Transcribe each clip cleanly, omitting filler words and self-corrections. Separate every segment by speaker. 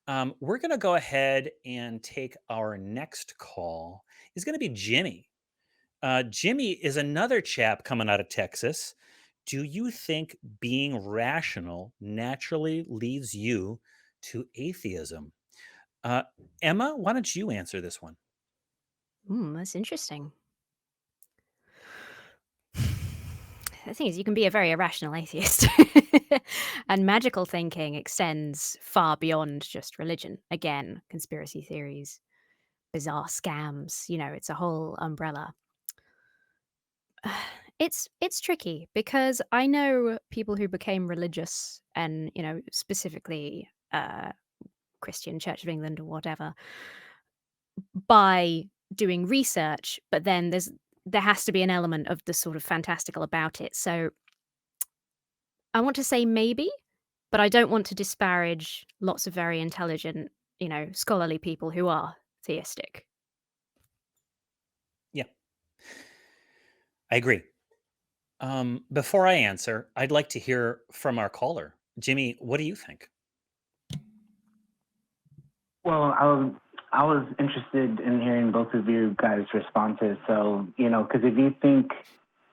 Speaker 1: We're going to go ahead and take our next call. It's going to be Jimmy. Jimmy is another chap coming out of Texas. Do you think being rational naturally leads you to atheism? Uh, Emma, why don't you answer this one?
Speaker 2: That's interesting. The thing is, you can be a very irrational atheist. And magical thinking extends far beyond just religion. Again, conspiracy theories, bizarre scams, it's a whole umbrella. It's tricky because I know people who became religious and, specifically Christian Church of England or whatever, by doing research, but then there has to be an element of the sort of fantastical about it. So I want to say maybe, but I don't want to disparage lots of very intelligent, scholarly people who are theistic.
Speaker 1: Yeah, I agree. Before I answer, I'd like to hear from our caller. Jimmy, what do you think?
Speaker 3: Well, I was interested in hearing both of you guys' responses. So, because if you think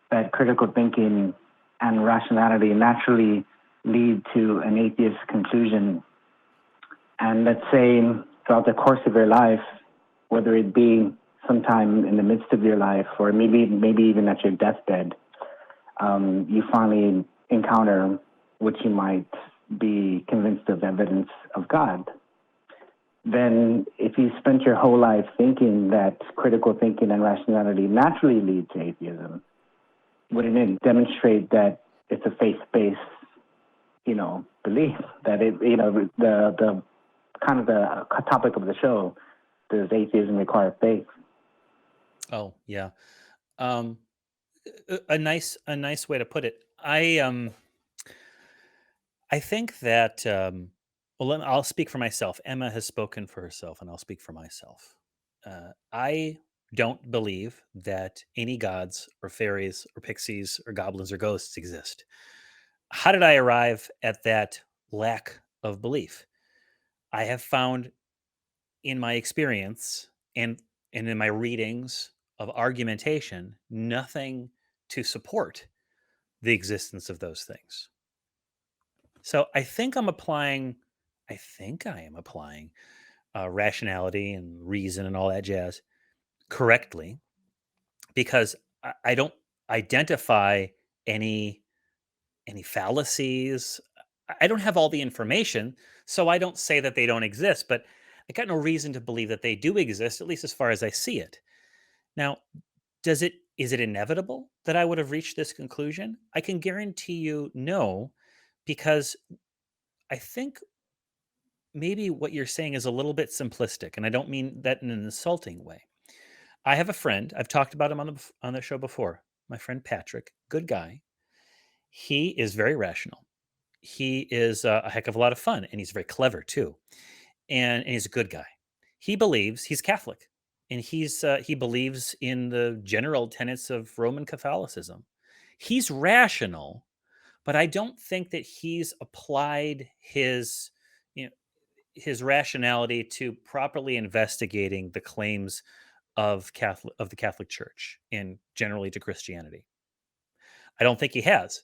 Speaker 3: that critical thinking and rationality naturally lead to an atheist conclusion, and let's say throughout the course of your life, whether it be sometime in the midst of your life or maybe even at your deathbed, you finally encounter what you might be convinced of evidence of God, then if you spent your whole life thinking that critical thinking and rationality naturally lead to atheism, wouldn't it demonstrate that it's a faith-based, belief? That the kind of the topic of the show, does atheism require faith?
Speaker 1: Oh, yeah. Um, a nice way to put it. I think that well, I'll speak for myself. Emma has spoken for herself, and I'll speak for myself. I don't believe that any gods or fairies or pixies or goblins or ghosts exist. How did I arrive at that lack of belief? I have found in my experience and in my readings of argumentation nothing to support the existence of those things. So I think I am applying rationality and reason and all that jazz correctly because I don't identify any any fallacies. I don't have all the information, so I don't say that they don't exist. But I got no reason to believe that they do exist, at least as far as I see it. Now, does it is it inevitable that I would have reached this conclusion? I can guarantee you no, because I think maybe what you're saying is a little bit simplistic, and I don't mean that in an insulting way. I have a friend. I've talked about him on the show before. My friend Patrick, good guy. He is very rational. He is a heck of a lot of fun, and he's very clever too. And he's a good guy. He believes he's Catholic, and he believes in the general tenets of Roman Catholicism. He's rational, but I don't think that he's applied you know his rationality to properly investigating the claims of the Catholic Church and generally to Christianity. I don't think he has.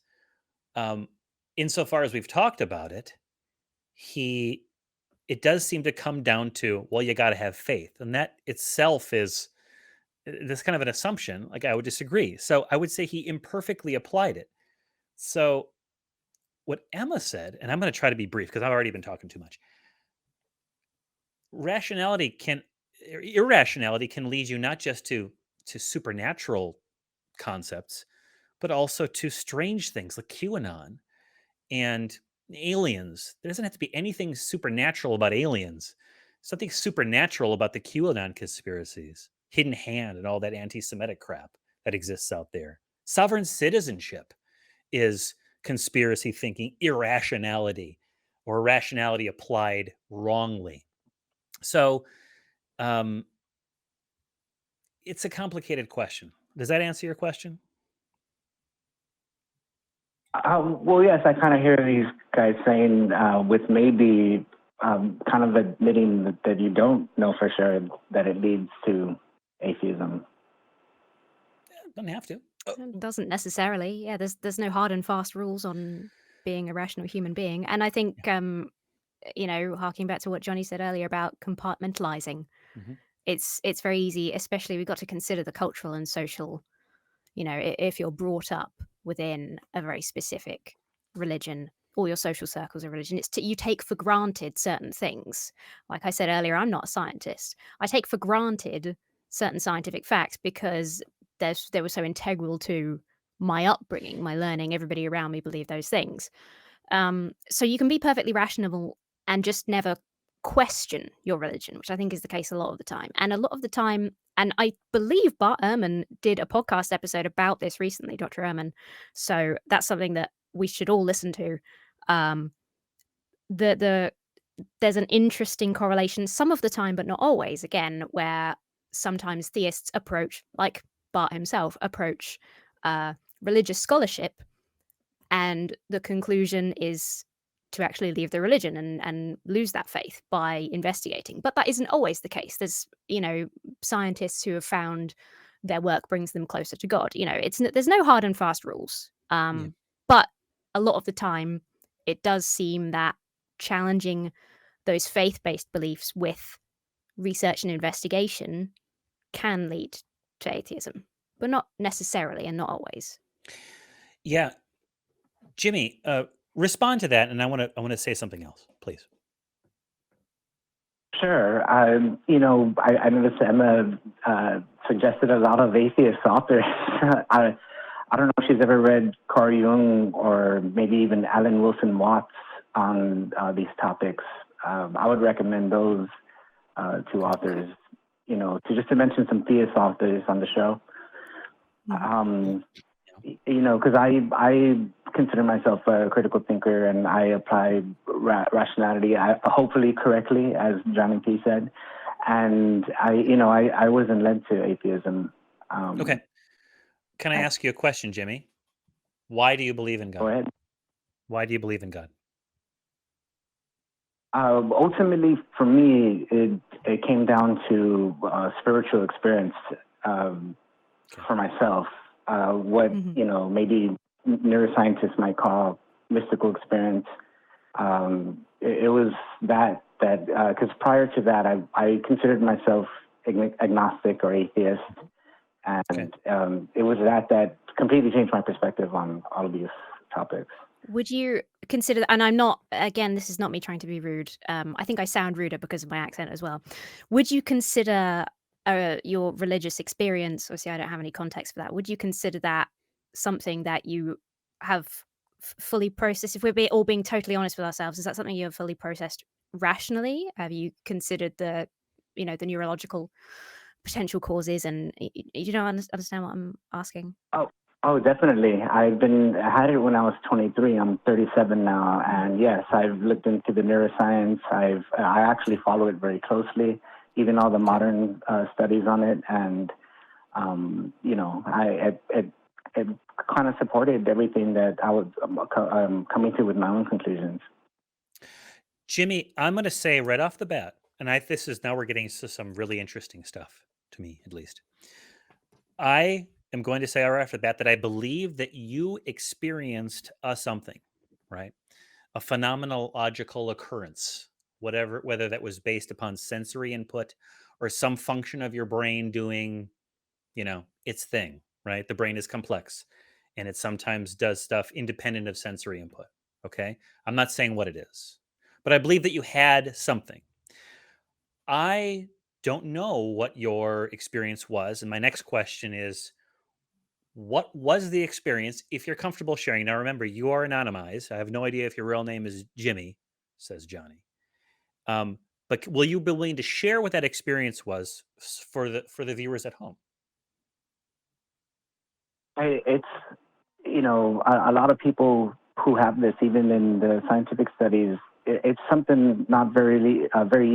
Speaker 1: Um, Insofar as we've talked about it, he it does seem to come down to, well, you got to have faith, and that itself is this kind of an assumption. Like I would disagree. So I would say he imperfectly applied it. So what Emma said, and I'm going to try to be brief because I've already been talking too much. Rationality can Irrationality can lead you not just to supernatural concepts, but also to strange things like QAnon and aliens. There doesn't have to be anything supernatural about aliens. Something supernatural about the QAnon conspiracies, hidden hand, and all that anti-Semitic crap that exists out there. Sovereign citizenship is conspiracy thinking, irrationality, or rationality applied wrongly. So um, it's a complicated question. Does that answer your question?
Speaker 3: Well, yes, I kind of hear these guys saying with maybe kind of admitting that you don't know for sure that it leads to atheism.
Speaker 1: Doesn't have to.
Speaker 2: It doesn't necessarily. Yeah, there's no hard and fast rules on being a rational human being. And I think, harking back to what Johnny said earlier about compartmentalizing,
Speaker 1: Mhm.
Speaker 2: it's very easy, especially we've got to consider the cultural and social, if you're brought up within a very specific religion, all your social circles of religion, you take for granted certain things. Like I said earlier, I'm not a scientist. I take for granted certain scientific facts because they were so integral to my upbringing, my learning. Everybody around me believed those things. So you can be perfectly rational and just never question your religion, which I think is the case a lot of the time. And a lot of the time, and I believe Bart Ehrman did a podcast episode about this recently, Dr. Ehrman. So that's something that we should all listen to. Um, there's an interesting correlation some of the time, but not always, again, where sometimes theists approach, like Bart himself, approach religious scholarship, and the conclusion is to actually leave the religion and lose that faith by investigating. But that isn't always the case. There's, scientists who have found their work brings them closer to God. There's no hard and fast rules. But a lot of the time, it does seem that challenging those faith-based beliefs with research and investigation can lead to atheism, but not necessarily and not always.
Speaker 1: Yeah, Jimmy, respond to that, and I want to say something else, please.
Speaker 3: Sure. I noticed Emma suggested a lot of atheist authors. I don't know if she's ever read Carl Jung or maybe even Alan Wilson Watts on these topics. I would recommend those two authors, to mention some theist authors on the show. Because I consider myself a critical thinker and I apply rationality, hopefully correctly, as Johnny P said. And I wasn't led to atheism.
Speaker 1: Okay. Can I ask you a question, Jimmy? Why do you believe in God?
Speaker 3: Go ahead.
Speaker 1: Why do you believe in God?
Speaker 3: Ultimately, for me, it came down to spiritual experience for myself. What maybe neuroscientists might call mystical experience. It was that because prior to that, I considered myself agnostic or atheist, and it was that completely changed my perspective on all of these topics.
Speaker 2: Would you consider, and I'm not, again, this is not me trying to be rude. I think I sound ruder because of my accent as well. Would you consider your religious experience, obviously I don't have any context for that, would you consider that something that you have fully processed? If we're all being totally honest with ourselves, is that something you have fully processed rationally? Have you considered the neurological potential causes? And you don't understand what I'm asking?
Speaker 3: Oh, definitely. I had it when I was 23. I'm 37 now, and yes, I've looked into the neuroscience. I actually follow it very closely, even all the modern studies on it, and it kind of supported everything that I was coming to with my own conclusions.
Speaker 1: Jimmy, I'm going to say right off the bat, and now we're getting to some really interesting stuff, to me at least. I am going to say right off the bat that I believe that you experienced something, right? A phenomenological occurrence, whether that was based upon sensory input or some function of your brain doing, its thing, right? The brain is complex and it sometimes does stuff independent of sensory input. Okay. I'm not saying what it is, but I believe that you had something. I don't know what your experience was. And my next question is, what was the experience, if you're comfortable sharing? Now, remember, you are anonymized. I have no idea if your real name is Jimmy, says Johnny. But will you be willing to share what that experience was for the viewers at home?
Speaker 3: It's a lot of people who have this, even in the scientific studies, it's something not very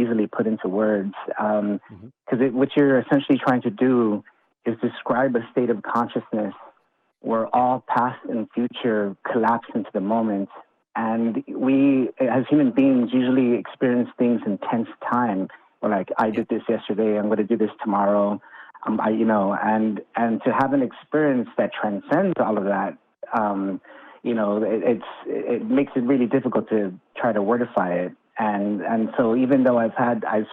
Speaker 3: easily put into words. Because what you're essentially trying to do is describe a state of consciousness where all past and future collapse into the moment, And we, as human beings, usually experience things in tense time. We're like, I
Speaker 1: Yeah.
Speaker 3: did this yesterday, I'm going to do this tomorrow. And to have an experience that transcends all of that, it makes it really difficult to try to wordify it. And so even though I've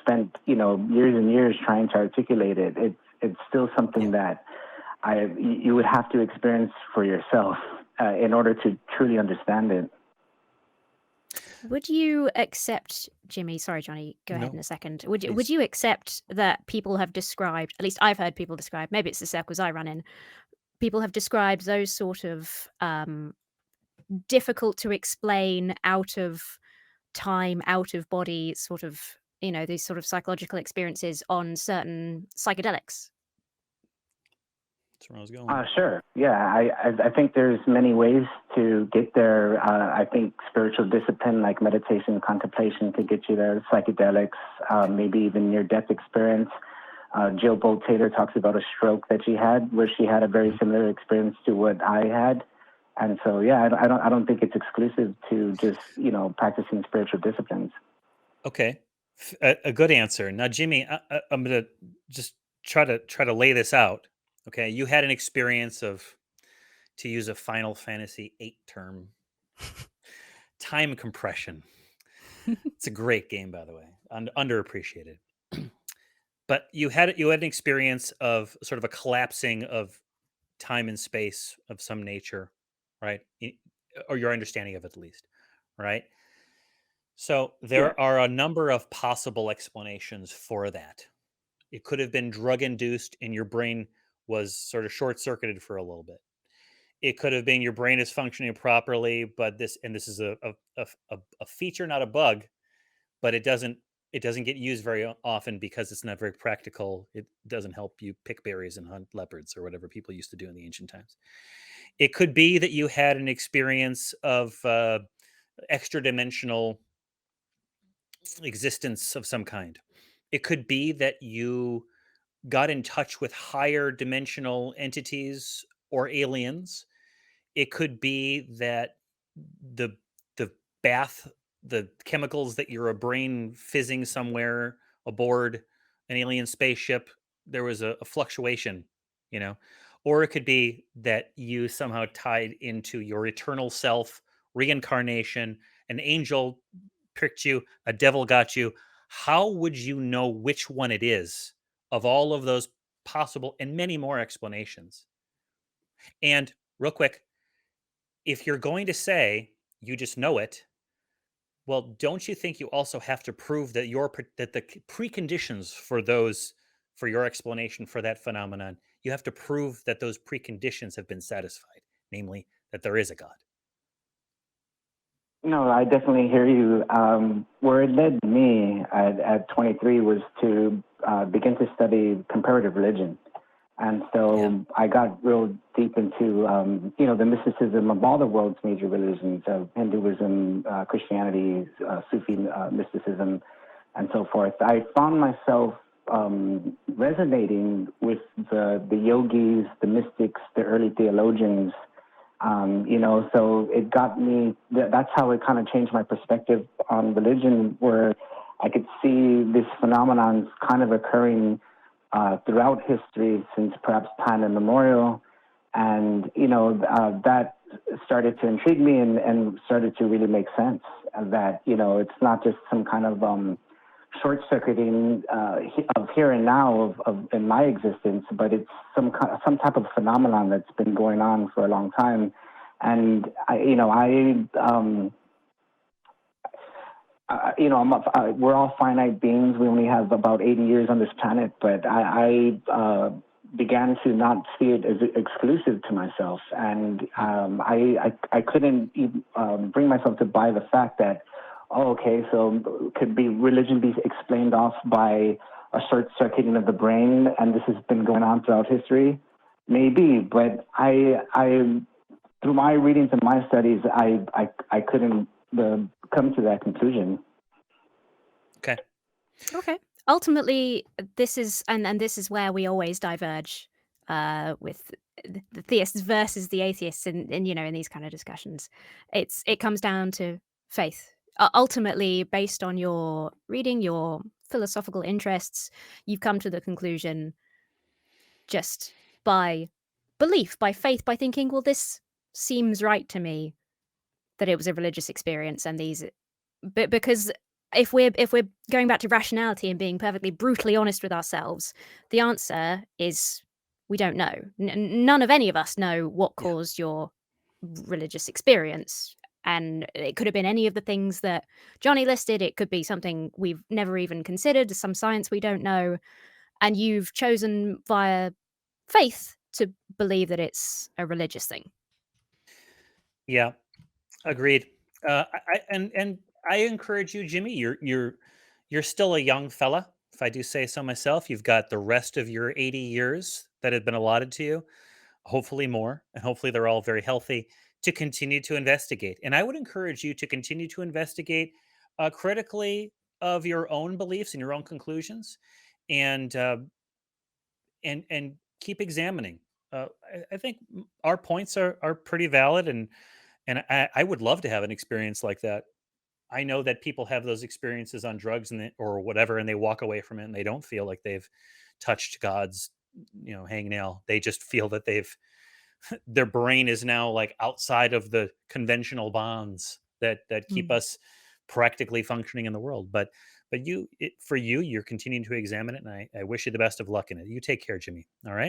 Speaker 3: spent, years and years trying to articulate it, it's still something that you would have to experience for yourself in order to truly understand it.
Speaker 2: Would you accept, Jimmy? Sorry, Johnny. Go ahead in
Speaker 1: No,
Speaker 2: a second. Would
Speaker 1: please.
Speaker 2: you accept that people have described? At least I've heard people describe. Maybe it's the circles I run in. People have described those sort of difficult to explain, out of time, out of body, sort of these sort of psychological experiences on certain psychedelics.
Speaker 1: That's where I was going.
Speaker 3: Sure. Yeah, I think there's many ways to get there. I think spiritual discipline like meditation, contemplation could get you there. Psychedelics, maybe even near-death experience. Jill Bolt Taylor talks about a stroke that she had, where she had a very similar experience to what I had. And so, yeah, I don't think it's exclusive to just practicing spiritual disciplines.
Speaker 1: Okay, a good answer. Now, Jimmy, I'm gonna just try to lay this out. Okay, you had an experience of, to use a Final Fantasy VIII term, time compression. It's a great game, by the way, underappreciated. But you had an experience of sort of a collapsing of time and space of some nature, right? Or your understanding of it, at least, right? So
Speaker 3: Yeah.
Speaker 1: there are a number of possible explanations for that. It could have been drug induced and your brain was sort of short circuited for a little bit. It could have been your brain is functioning properly, but this is a feature, not a bug, but it doesn't get used very often because it's not very practical. It doesn't help you pick berries and hunt leopards or whatever people used to do in the ancient times. It could be that you had an experience of extra dimensional existence of some kind. It could be that you got in touch with higher dimensional entities or aliens. It could be that the the bath, the chemicals that your brain fizzing somewhere aboard an alien spaceship, there was a fluctuation, you know. Or it could be that you somehow tied into your eternal self, reincarnation, an angel pricked you, a devil got you. How would you know which one it is of all of those possible and many more explanations? And real quick, if you're going to say you just know it, well, don't you think you also have to prove that that the preconditions for your explanation for that phenomenon, you have to prove that those preconditions have been satisfied, namely that there is a God.
Speaker 3: No, I definitely hear you. Where it led me at 23 was to begin to study comparative religion. And
Speaker 1: Yeah.
Speaker 3: so I got real deep into, the mysticism of all the world's major religions, of Hinduism, Christianity, Sufi mysticism, and so forth. I found myself resonating with the yogis, the mystics, the early theologians. So it got me, that's how it kind of changed my perspective on religion, where I could see this phenomenon kind of occurring throughout history since perhaps time immemorial. And, that started to intrigue me and started to really make sense that, it's not just some kind of short circuiting of here and now of in my existence, but it's some type of phenomenon that's been going on for a long time. And we're all finite beings. We only have about 80 years on this planet, but I began to not see it as exclusive to myself, and I couldn't even, bring myself to buy the fact that, oh, okay, so could religion be explained off by a short circuiting of the brain, and this has been going on throughout history? Maybe, but I through my readings and my studies, I couldn't come to that conclusion.
Speaker 1: Okay.
Speaker 2: Okay. Ultimately, this is and this is where we always diverge with the theists versus the atheists in in these kind of discussions. It comes down to faith. Ultimately, based on your reading, your philosophical interests, you've come to the conclusion just by belief, by faith, by thinking, well, this seems right to me that it was a religious experience and these but because if we're going back to rationality and being perfectly brutally honest with ourselves, the answer is we don't know. None of any of us know what
Speaker 1: Yeah.
Speaker 2: caused your religious experience. And it could have been any of the things that Johnny listed. It could be something we've never even considered, some science we don't know. And you've chosen via faith to believe that it's a religious thing.
Speaker 1: Yeah. Agreed. And I encourage you, Jimmy. You're still a young fella, if I do say so myself. You've got the rest of your 80 years that have been allotted to you, hopefully more, and hopefully they're all very healthy to continue to investigate. And I would encourage you to continue to investigate critically of your own beliefs and your own conclusions, and and keep examining. I think our points are pretty valid, and I would love to have an experience like that. I know that people have those experiences on drugs or whatever, and they walk away from it and they don't feel like they've touched God's, hangnail. They just feel that their brain is now like outside of the conventional bonds that keep
Speaker 2: Mm.
Speaker 1: us practically functioning in the world. But for you, you're continuing to examine it, and I wish you the best of luck in it. You take care, Jimmy. All right.